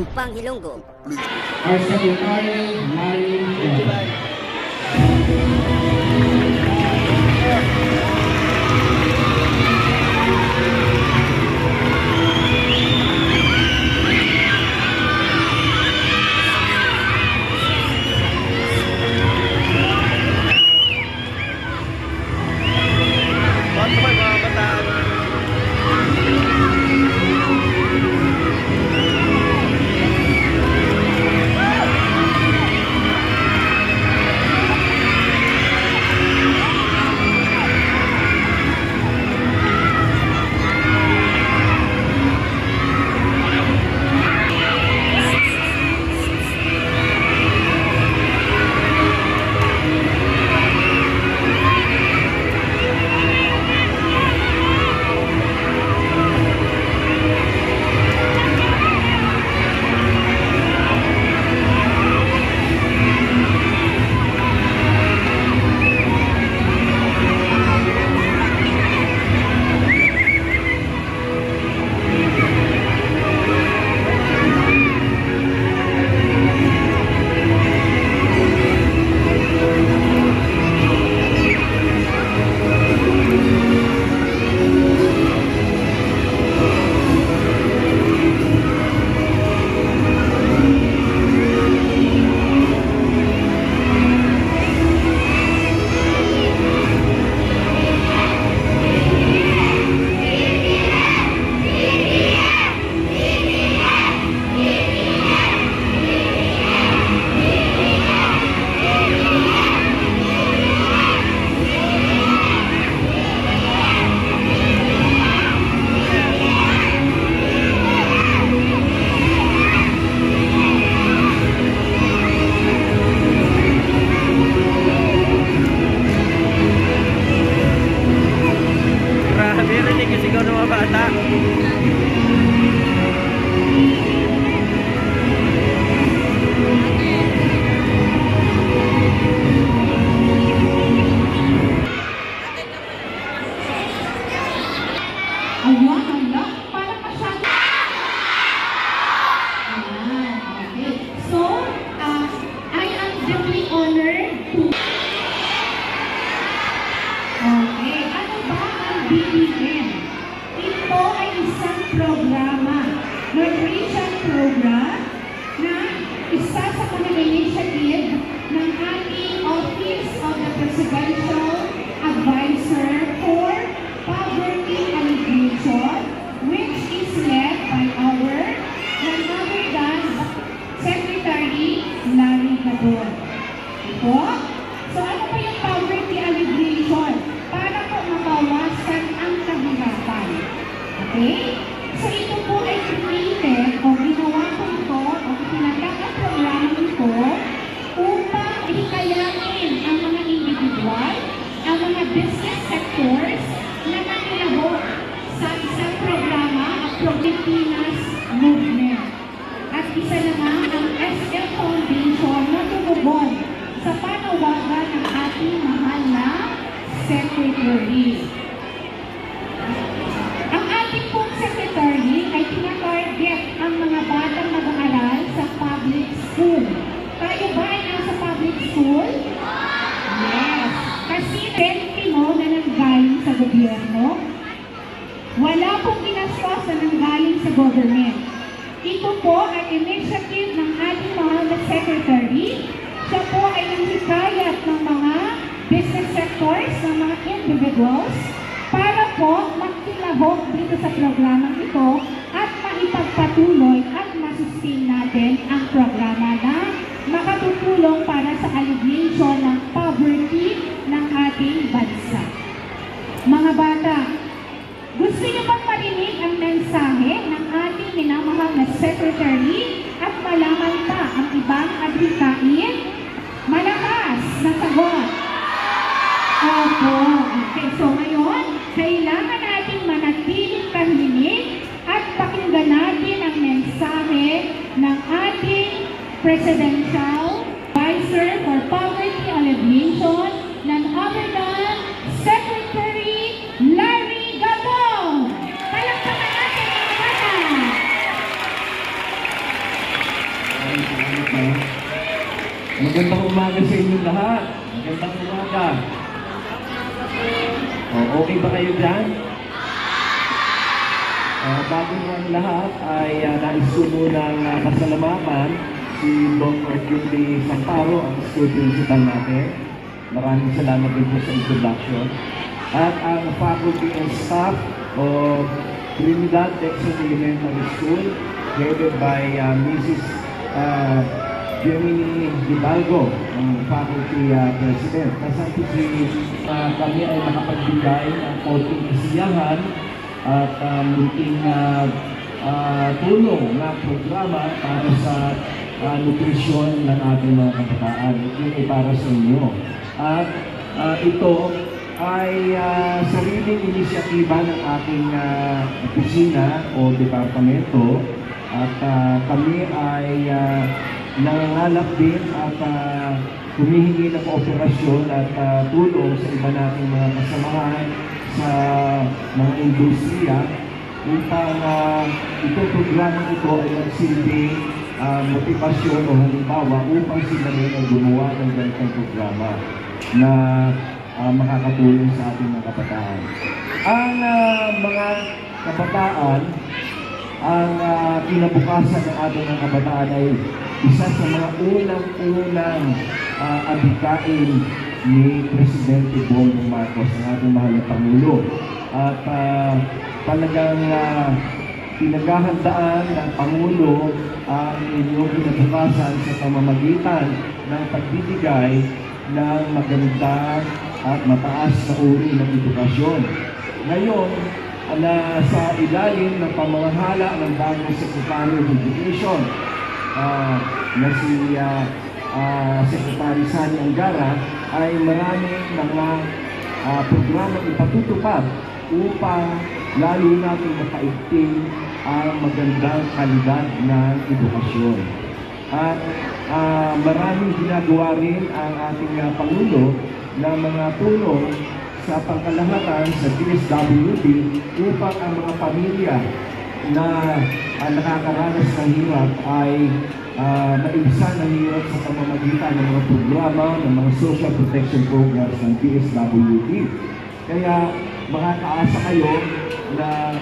Sampang Ilonggo. Our Secretary, Larry Go. BEN. Ito ay isang programa, nutrition program, na isa sa mga initiative ng ating Office of the Presidential Advisor for Poverty Alleviation, which is led by our none other than Secretary Larry Go. Ito. So ano pa yung poverty alleviation? Para po mabawasan ang kahirapan. Okay? So ito po ay created o ginawa po ito o pinatag ang programa ito upang hikayatin ang mga individual, ang mga business sectors na nangyayabot sa isang programa at Pilipinas Movement. At isa naman ang SM Foundation na tumugon sa panawagan ng ating mahal na Secretary. Ang ating pong Secretary ay tinatarget ang mga batang nag-aaral sa public school. Tayo ba ay nasa public school? Yes. Kasi 20 mo na nanggaling sa gobyerno, wala pong ginastos na nanggaling sa government. Ito po ay initiative ng ating mahal na Secretary. Siya po ay nanghikayat ng mga business sectors, ng mga individuals, para po magkilahok dito sa programang ito at maipagpatuloy at masustain natin ang programa na makatutulong para sa alleviation ng poverty ng ating bansa. Mga bata, gusto niyo bang marinig ang mensahe ng ating minamahal na Secretary at malaman pa ang ibang adhikain? Malakas na sagot. Opo. Okay, so ngayon, kailangan natin manatiling tahimik at pakinggan natin ang mensahe ng ating Presidential Advisor for Poverty Alleviation, none other than Secretary Larry Go. Palakpakan natin mga bata. salamat ha. Magandang umaga sa inyo lahat. Magandang umaga. Okay ba kayo dyan? Bago ng lahat ay nais ko munang pasalamatan si Dr. Julie Samparo, ang school principal natin. Maraming salamat din po sa introduction. At ang faculty and staff of Trinidad Texas Elementary School, headed by Mrs. Gemini Hidalgo, ang faculty president. Kasama kami ay makapagbigay ng konting kasiyahan at munting tulong na programa para sa nutrisyon ng ating mga kabataan. Ito ay para sa inyo. At ito ay sariling inisyatiba ng ating opisina o departamento. At kami ay nangangalap din at humihingi ng kooperasyon at tulong sa iba nating mga kasamahan sa mga industriya upang itong programa ito ay magsilbing motivasyon o halimbawa upang sila rin ay gumawa ng ganitong programa na makakatulong sa ating mga kabataan. Ang mga kabataan, ang kinabukasan ng ating mga kabataan ay isa sa mga unang-unang adhikain ni Presidente Bongbong Marcos, ang ating mahal na Pangulo. At talagang pinaghahandaan ng Pangulo ang inyong kinabukasan sa pamamagitan ng pagbibigay ng maganda at mataas na uri ng edukasyon. Ngayon, na sa ilalim ng pamamahala ng bagong Secretary of Education na si Secretary Sani Angara, ay maraming mga programang ipatutupad upang lalo natin mapaigting ang magandang kalidad ng edukasyon. At maraming ginagawa rin ang ating Pangulo na mga tulong sa pangkalahatan sa DSWD upang ang mga pamilya na nakakaranas ng hirap ay maibsan ng hirap sa pamamagitan ng mga programa, ng mga social protection programs ng DSWD. Kaya makakaasa kayo na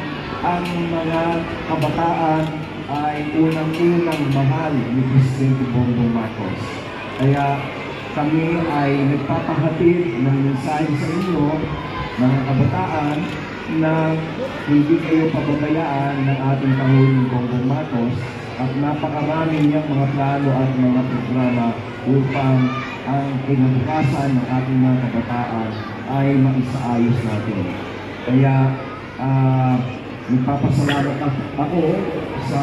ang mga kabataan ay unang-unang mahal ni Presidente Bongbong Marcos. Kaya kami ay nagpapahatid ng mensahe sa inyo, mga kabataan, na hindi kayo pababayaan ng ating Pangulong Bongbong Marcos at napakarami niyang mga plano at mga programa upang ang kinabukasan ng ating mga kabataan ay maisaayos natin. Kaya nagpapasalamat ako sa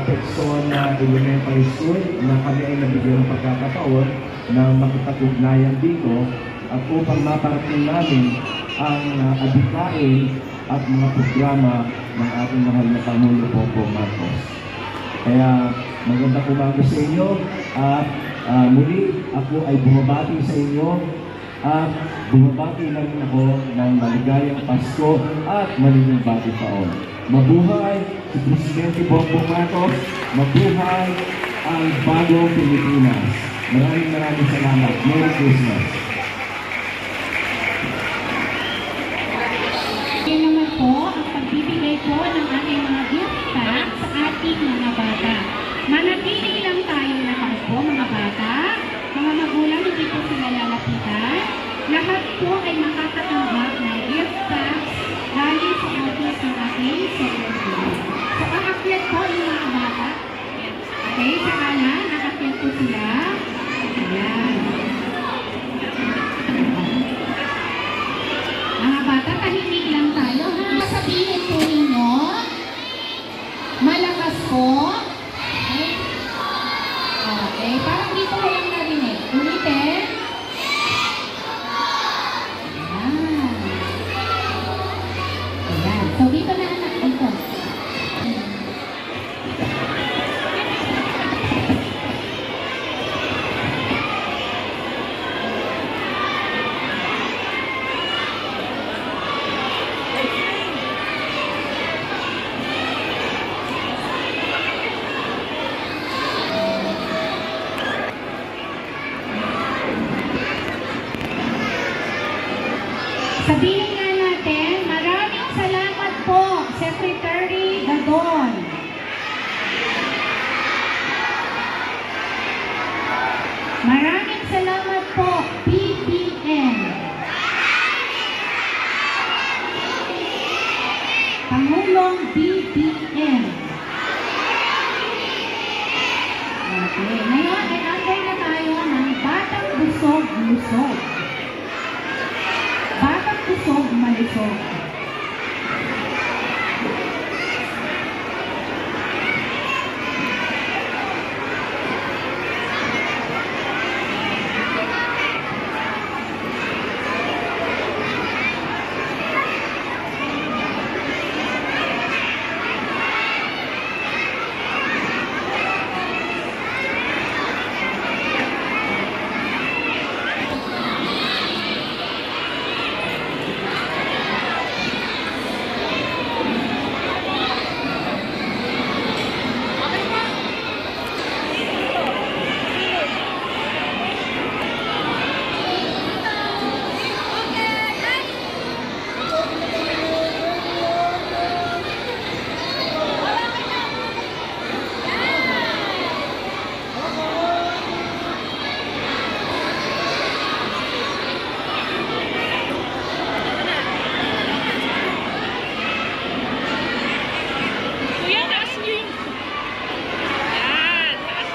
Pekson Elementary School na kami ay nabigyan ng pagkakataon na makipag-ugnayan dito at upang maparating namin ang adhikain at mga programa ng ating mahal na Pangulo Bongbong Marcos. Kaya magandang umaga sa inyo at muli ako ay bumabati sa inyo at bumabati na rin ako ng maligayang Pasko at malilimbati taon. Mabuhay si Presidente Bongbong Marcos, mabuhay ang bagong Pilipinas. Maraming salamat. Merry Christmas. Yan naman po ang pagbibigay po ng ating mga gift pack sa ating mga bata. Manatili lang tayo nakaupo mga bata, mga magulang hindi po sila lalapitan. Lahat po ay makakatanggap ng gift packs galing sa office ng ating secretary. So aakyat po yung mga bata. Okay, sa kanan, aakyat po sila. Ayan. Mga bata, tahimik lang tayo ha. Sabihin po ninyo, malakas po. Okay? Okay, parang dito ko lang narinig. Ulitin. Ayan. Ayan. So dito na anak, dito. Sabihin nga natin, maraming salamat po, Secretary Gadon. Maraming salamat po, PBM. Pangulong BBM. Okay, ngayon ay under na tayo ng Batang Busog-Lusog. Batang Busog-Malusog. Kuya, taas niyo yung... Yan, taas.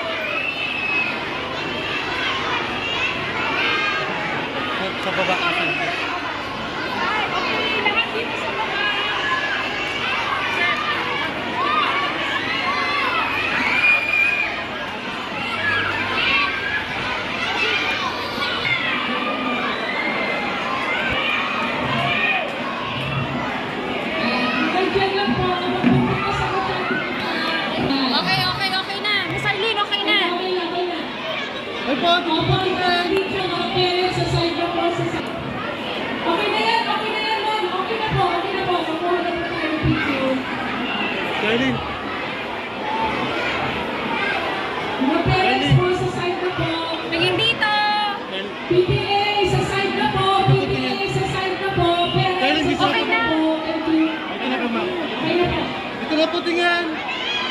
Sa baba kasi. Okay, lahat dito sa baba. Okay, okay, okay na. Miss Arlene, okay na. Ay po, tututingin! Okay na yan, ma'am. Okay na po. Makuha na po tayo ng picture. Darlene, Mga parents po sa side na po. Tingin dito. PTA sa side na po. PTA sa side na po. Parents sa Okay side na. na po. Thank you. okay na po ma'am. Okay na po. Ito na po tingin!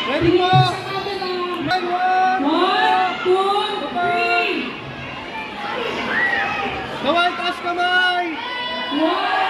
Ready po! Sa camera. One, 1, 2, 3. Kaway, taas kamay! 1,